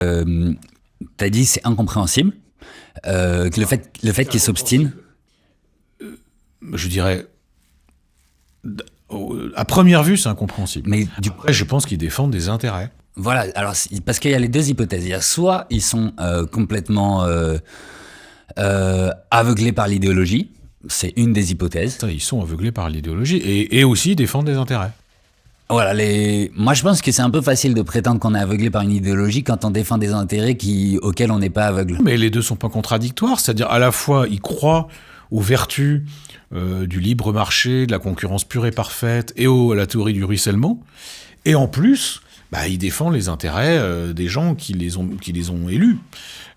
T'as dit c'est incompréhensible, que le fait qu'il s'obstine. Je dirais, à première vue, c'est incompréhensible. Mais Après, je pense qu'ils défendent des intérêts. voilà, alors parce qu'il y a les deux hypothèses. Il y a soit ils sont complètement aveuglés par l'idéologie, c'est une des hypothèses. Ça, ils sont aveuglés par l'idéologie et aussi ils défendent des intérêts. Voilà, moi je pense que c'est un peu facile de prétendre qu'on est aveuglé par une idéologie quand on défend des intérêts auxquels on n'est pas aveugle. Mais les deux sont pas contradictoires, c'est-à-dire à la fois ils croient aux vertus du libre marché, de la concurrence pure et parfaite, et à la théorie du ruissellement, et en plus, ils défendent les intérêts des gens qui les ont élus.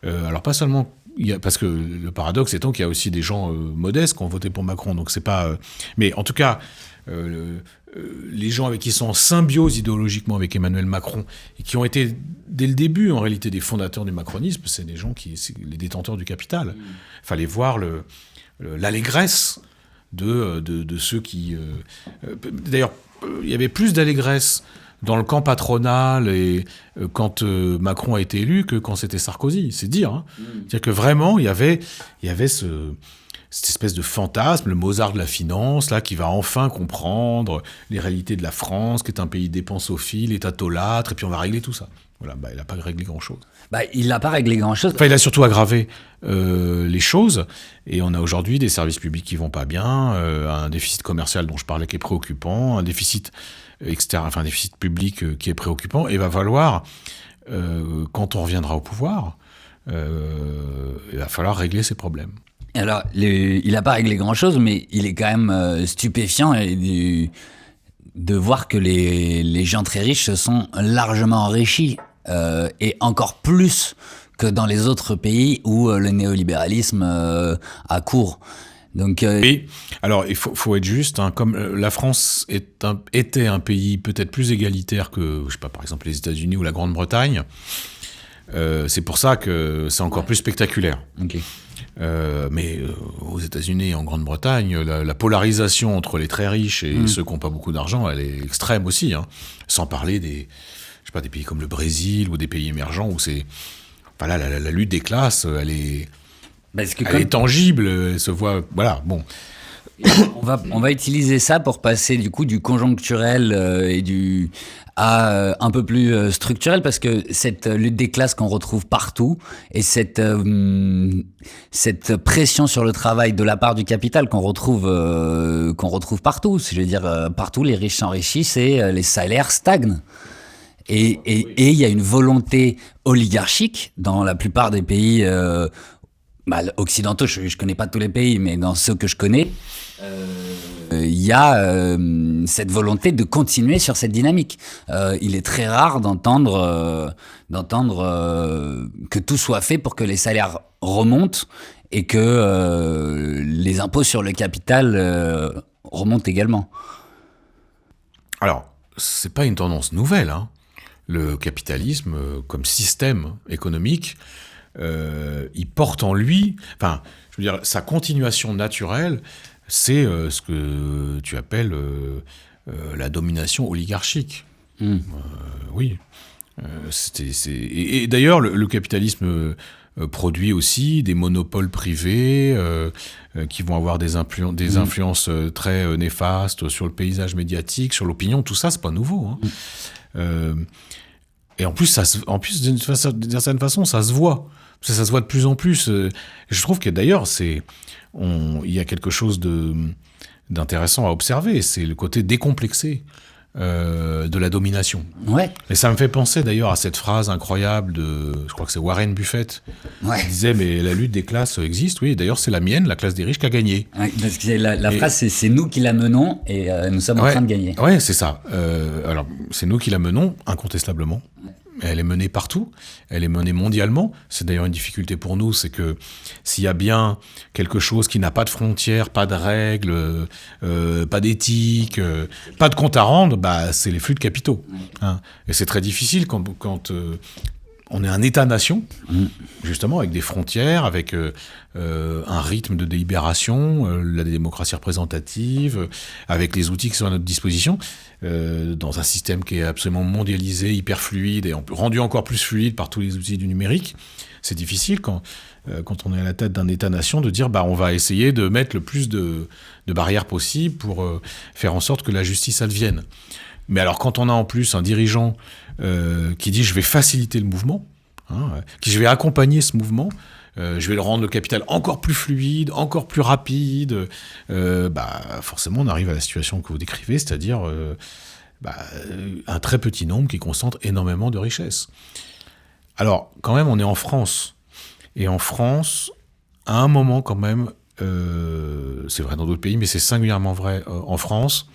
Alors pas seulement, parce que le paradoxe étant qu'il y a aussi des gens modestes qui ont voté pour Macron, donc c'est pas... mais en tout cas... les gens avec qui sont en symbiose idéologiquement avec Emmanuel Macron et qui ont été dès le début en réalité des fondateurs du macronisme, c'est des gens c'est les détenteurs du capital. Fallait voir l'allégresse de ceux qui... D'ailleurs, il y avait plus d'allégresse dans le camp patronal et quand Macron a été élu que quand c'était Sarkozy, c'est dire. Hein. C'est-à-dire que vraiment, il y avait cette espèce de fantasme, le Mozart de la finance, là, qui va enfin comprendre les réalités de la France, qui est un pays dépensophile, étatolâtre, et puis on va régler tout ça. Voilà, il n'a pas réglé grand-chose. Il n'a pas réglé grand-chose. Enfin, il a surtout aggravé les choses, et on a aujourd'hui des services publics qui vont pas bien, un déficit commercial dont je parlais qui est préoccupant, un déficit externe, enfin un déficit public qui est préoccupant, et il va falloir, quand on reviendra au pouvoir, il va falloir régler ces problèmes. Alors, il n'a pas réglé grand-chose, mais il est quand même stupéfiant de voir que les gens très riches se sont largement enrichis, et encore plus que dans les autres pays où le néolibéralisme a cours. Donc, oui, alors il faut être juste, hein, comme la France était un pays peut-être plus égalitaire que, je sais pas, par exemple les États-Unis ou la Grande-Bretagne, c'est pour ça que c'est encore plus spectaculaire. Okay. Mais aux États-Unis et en Grande-Bretagne, la polarisation entre les très riches et ceux qui n'ont pas beaucoup d'argent, elle est extrême aussi. Hein. Sans parler des pays comme le Brésil ou des pays émergents où c'est, voilà, la lutte des classes, elle est tangible, elle se voit, voilà, bon. On va utiliser ça pour passer du coup du conjoncturel à un peu plus structurel, parce que cette lutte des classes qu'on retrouve partout et cette pression sur le travail de la part du capital qu'on retrouve partout, je veux dire partout les riches s'enrichissent et les salaires stagnent. Et il y a une volonté oligarchique dans la plupart des pays occidentaux, je connais pas tous les pays, mais dans ceux que je connais, il y a cette volonté de continuer sur cette dynamique. Il est très rare d'entendre que tout soit fait pour que les salaires remontent et que les impôts sur le capital remontent également. Alors, c'est pas une tendance nouvelle, hein. Le capitalisme, comme système économique, il porte en lui, enfin, je veux dire, sa continuation naturelle, c'est ce que tu appelles la domination oligarchique. Oui. Et d'ailleurs, le capitalisme produit aussi des monopoles privés qui vont avoir des influences très néfastes sur le paysage médiatique, sur l'opinion. Tout ça, c'est pas nouveau. Hein. Et en plus, d'une certaine façon, ça se voit. Ça se voit de plus en plus. Je trouve que d'ailleurs, il y a quelque chose d'intéressant à observer. C'est le côté décomplexé de la domination. Ouais. Et ça me fait penser d'ailleurs à cette phrase incroyable je crois que c'est Warren Buffett, qui disait, mais la lutte des classes existe, oui, d'ailleurs c'est la mienne, la classe des riches qui a gagné. Ouais, parce que la phrase c'est nous qui la menons et nous sommes en train de gagner. Ouais, c'est ça. Alors c'est nous qui la menons, incontestablement. Elle est menée partout, elle est menée mondialement. C'est d'ailleurs une difficulté pour nous, c'est que s'il y a bien quelque chose qui n'a pas de frontières, pas de règles, pas d'éthique, pas de compte à rendre, c'est les flux de capitaux. Hein. Et c'est très difficile quand on est un État-nation, justement, avec des frontières, avec un rythme de délibération, la démocratie représentative, avec les outils qui sont à notre disposition, dans un système qui est absolument mondialisé, hyper fluide, et rendu encore plus fluide par tous les outils du numérique. C'est difficile quand on est à la tête d'un État-nation de dire on va essayer de mettre le plus de barrières possibles pour faire en sorte que la justice advienne. Mais alors quand on a en plus un dirigeant qui dit je vais faciliter le mouvement, je vais accompagner ce mouvement, je vais le rendre le capital encore plus fluide, encore plus rapide, forcément on arrive à la situation que vous décrivez, c'est-à-dire un très petit nombre qui concentre énormément de richesses. Alors quand même on est en France, et en France, à un moment quand même, c'est vrai dans d'autres pays, mais c'est singulièrement vrai en France,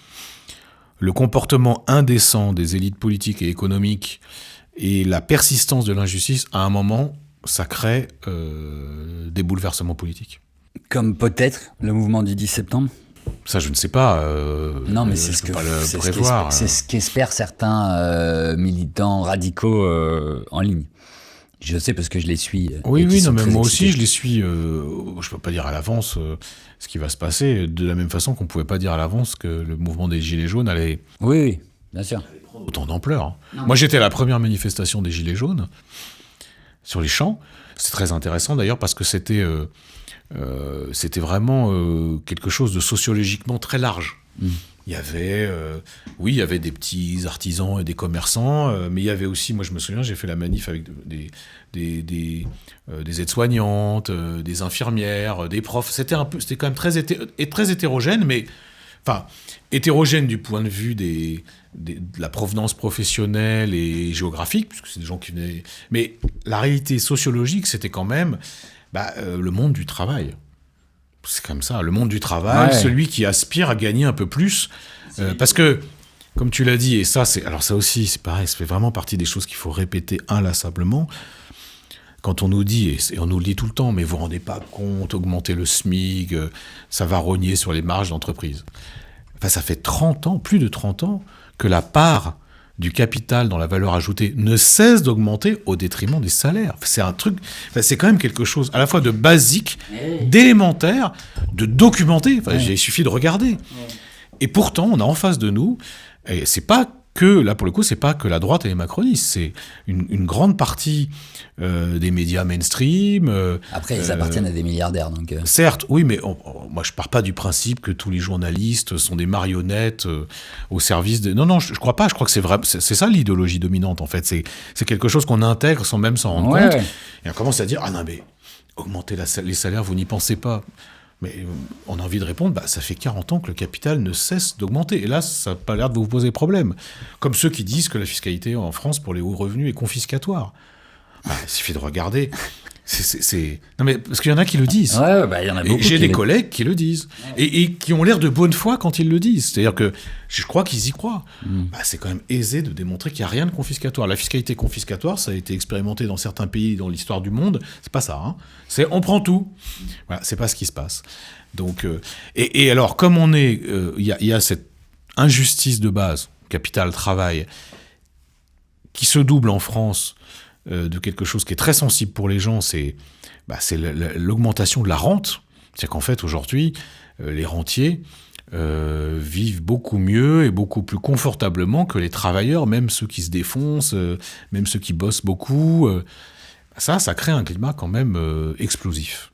le comportement indécent des élites politiques et économiques et la persistance de l'injustice, à un moment, ça crée des bouleversements politiques. Comme peut-être le mouvement du 10 septembre. Ça, je ne sais pas. Non, mais c'est ce qu'espèrent certains militants radicaux en ligne. Je sais parce que je les suis. Oui, non, mais moi aussi, je les suis. Je ne peux pas dire à l'avance ce qui va se passer, de la même façon qu'on ne pouvait pas dire à l'avance que le mouvement des Gilets jaunes allait... Oui, bien sûr. Autant d'ampleur. Moi, j'étais à la première manifestation des Gilets jaunes, sur les champs. C'est très intéressant, d'ailleurs, parce que c'était vraiment quelque chose de sociologiquement très large. Il y avait des petits artisans et des commerçants, mais il y avait aussi, moi je me souviens, j'ai fait la manif avec des aides-soignantes, des infirmières, des profs. C'était quand même très hétérogène, mais enfin hétérogène du point de vue de la provenance professionnelle et géographique, puisque c'est des gens qui venaient. Mais la réalité sociologique, c'était quand même le monde du travail. C'est comme ça, le monde du travail, celui qui aspire à gagner un peu plus. Parce que, comme tu l'as dit, et ça aussi, c'est pareil, ça fait vraiment partie des choses qu'il faut répéter inlassablement. Quand on nous dit, et on nous le dit tout le temps, mais vous ne vous rendez pas compte, augmenter le SMIC, ça va rogner sur les marges d'entreprise. Enfin, ça fait 30 ans, plus de 30 ans, que la part du capital dans la valeur ajoutée ne cesse d'augmenter au détriment des salaires. C'est un truc, c'est quand même quelque chose à la fois de basique, d'élémentaire, de documenté. Il suffit de regarder. Et pourtant, on a en face de nous, et c'est pas que, là pour le coup, c'est pas que la droite et les macronistes, c'est une grande partie des médias mainstream. Après, ils appartiennent à des milliardaires, donc. Certes, oui, mais moi je pars pas du principe que tous les journalistes sont des marionnettes au service de. Non, je crois pas. Je crois que c'est vrai. C'est ça l'idéologie dominante en fait. C'est quelque chose qu'on intègre sans même s'en rendre compte. Et on commence à dire non mais augmenter les salaires, vous n'y pensez pas. Mais on a envie de répondre, ça fait 40 ans que le capital ne cesse d'augmenter. Et là, ça n'a pas l'air de vous poser problème. Comme ceux qui disent que la fiscalité en France pour les hauts revenus est confiscatoire. Il suffit de regarder. Non mais, parce qu'il y en a qui le disent. Il y en a beaucoup. J'ai des collègues qui le disent. Et qui ont l'air de bonne foi quand ils le disent. C'est-à-dire que je crois qu'ils y croient. C'est quand même aisé de démontrer qu'il n'y a rien de confiscatoire. La fiscalité confiscatoire, ça a été expérimenté dans certains pays dans l'histoire du monde. C'est pas ça. C'est on prend tout. Voilà, c'est pas ce qui se passe. Donc, et alors, comme on est... Il y a cette injustice de base, capital, travail, qui se double en France de quelque chose qui est très sensible pour les gens, c'est l'augmentation de la rente. C'est-à-dire qu'en fait, aujourd'hui, les rentiers vivent beaucoup mieux et beaucoup plus confortablement que les travailleurs, même ceux qui se défoncent, même ceux qui bossent beaucoup. Ça crée un climat quand même explosif.